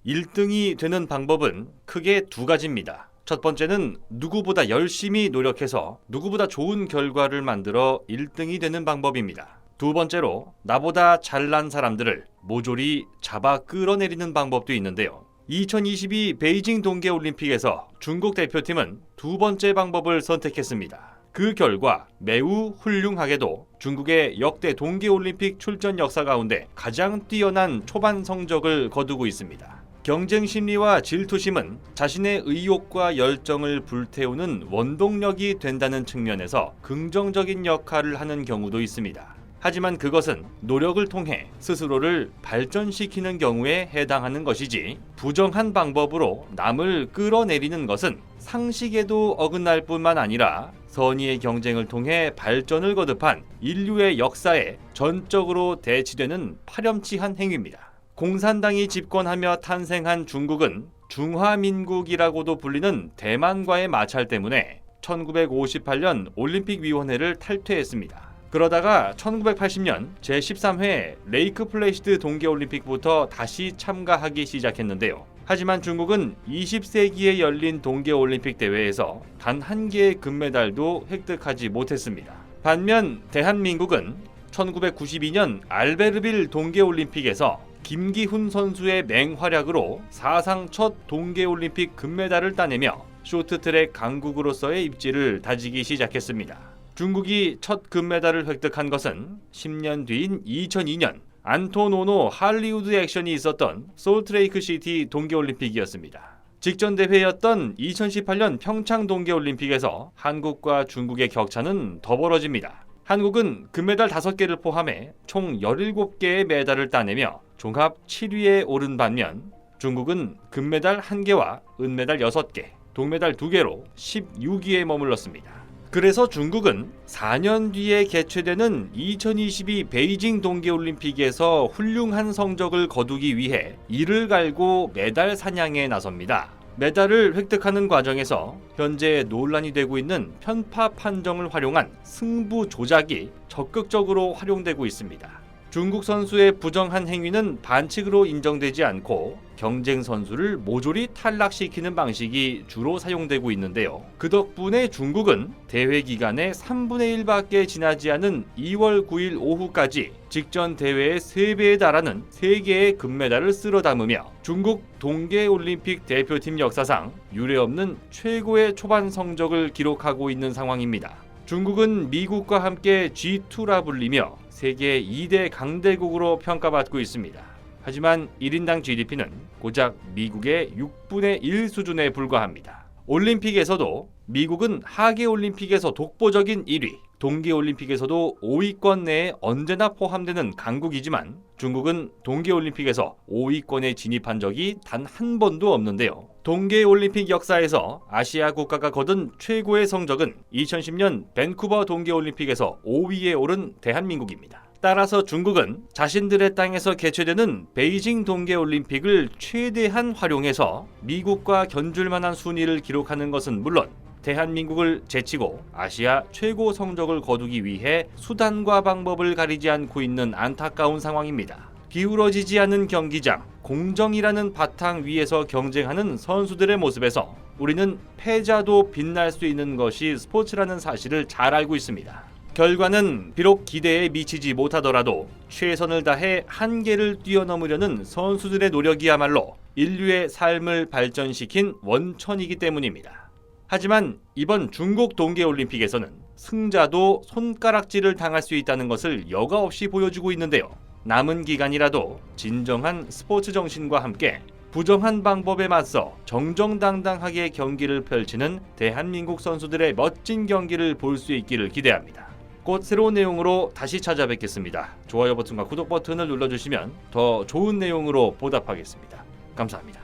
1등이 되는 방법은 크게 두 가지입니다. 첫 번째는 누구보다 열심히 노력해서 누구보다 좋은 결과를 만들어 1등이 되는 방법입니다. 두 번째로 나보다 잘난 사람들을 모조리 잡아 끌어내리는 방법도 있는데요. 2022 베이징 동계올림픽에서 중국 대표팀은 두 번째 방법을 선택했습니다. 그 결과 매우 훌륭하게도 중국의 역대 동계올림픽 출전 역사 가운데 가장 뛰어난 초반 성적을 거두고 있습니다. 경쟁 심리와 질투심은 자신의 의욕과 열정을 불태우는 원동력이 된다는 측면에서 긍정적인 역할을 하는 경우도 있습니다. 하지만 그것은 노력을 통해 스스로를 발전시키는 경우에 해당하는 것이지, 부정한 방법으로 남을 끌어내리는 것은 상식에도 어긋날 뿐만 아니라 선의의 경쟁을 통해 발전을 거듭한 인류의 역사에 전적으로 대치되는 파렴치한 행위입니다. 공산당이 집권하며 탄생한 중국은 중화민국이라고도 불리는 대만과의 마찰 때문에 1958년 올림픽위원회를 탈퇴했습니다. 그러다가 1980년 제13회 레이크 플래시드 동계올림픽부터 다시 참가하기 시작했는데요. 하지만 중국은 20세기에 열린 동계올림픽 대회에서 단 한 개의 금메달도 획득하지 못했습니다. 반면 대한민국은 1992년 알베르빌 동계올림픽에서 김기훈 선수의 맹활약으로 사상 첫 동계올림픽 금메달을 따내며 쇼트트랙 강국으로서의 입지를 다지기 시작했습니다. 중국이 첫 금메달을 획득한 것은 10년 뒤인 2002년 안토노노 할리우드 액션이 있었던 솔트레이크 시티 동계올림픽이었습니다. 직전 대회였던 2018년 평창 동계올림픽에서 한국과 중국의 격차는 더 벌어집니다. 한국은 금메달 5개를 포함해 총 17개의 메달을 따내며 종합 7위에 오른 반면 중국은 금메달 1개와 은메달 6개, 동메달 2개로 16위에 머물렀습니다. 그래서 중국은 4년 뒤에 개최되는 2022 베이징 동계올림픽에서 훌륭한 성적을 거두기 위해 이를 갈고 메달 사냥에 나섭니다. 메달을 획득하는 과정에서 현재 논란이 되고 있는 편파 판정을 활용한 승부 조작이 적극적으로 활용되고 있습니다. 중국 선수의 부정한 행위는 반칙으로 인정되지 않고 경쟁 선수를 모조리 탈락시키는 방식이 주로 사용되고 있는데요. 그 덕분에 중국은 대회 기간의 3분의 1밖에 지나지 않은 2월 9일 오후까지 직전 대회의 3배에 달하는 3개의 금메달을 쓸어 담으며 중국 동계올림픽 대표팀 역사상 유례없는 최고의 초반 성적을 기록하고 있는 상황입니다. 중국은 미국과 함께 G2라 불리며 세계 2대 강대국으로 평가받고 있습니다. 하지만 1인당 GDP는 고작 미국의 6분의 1 수준에 불과합니다. 올림픽에서도 미국은 하계올림픽에서 독보적인 1위, 동계올림픽에서도 5위권 내에 언제나 포함되는 강국이지만 중국은 동계올림픽에서 5위권에 진입한 적이 단 한 번도 없는데요. 동계올림픽 역사에서 아시아 국가가 거둔 최고의 성적은 2010년 밴쿠버 동계올림픽에서 5위에 오른 대한민국입니다. 따라서 중국은 자신들의 땅에서 개최되는 베이징 동계올림픽을 최대한 활용해서 미국과 견줄 만한 순위를 기록하는 것은 물론 대한민국을 제치고 아시아 최고 성적을 거두기 위해 수단과 방법을 가리지 않고 있는 안타까운 상황입니다. 기울어지지 않은 경기장, 공정이라는 바탕 위에서 경쟁하는 선수들의 모습에서 우리는 패자도 빛날 수 있는 것이 스포츠라는 사실을 잘 알고 있습니다. 결과는 비록 기대에 미치지 못하더라도 최선을 다해 한계를 뛰어넘으려는 선수들의 노력이야말로 인류의 삶을 발전시킨 원천이기 때문입니다. 하지만 이번 중국 동계올림픽에서는 승자도 손가락질을 당할 수 있다는 것을 여과 없이 보여주고 있는데요. 남은 기간이라도 진정한 스포츠 정신과 함께 부정한 방법에 맞서 정정당당하게 경기를 펼치는 대한민국 선수들의 멋진 경기를 볼 수 있기를 기대합니다. 곧 새로운 내용으로 다시 찾아뵙겠습니다. 좋아요 버튼과 구독 버튼을 눌러주시면 더 좋은 내용으로 보답하겠습니다. 감사합니다.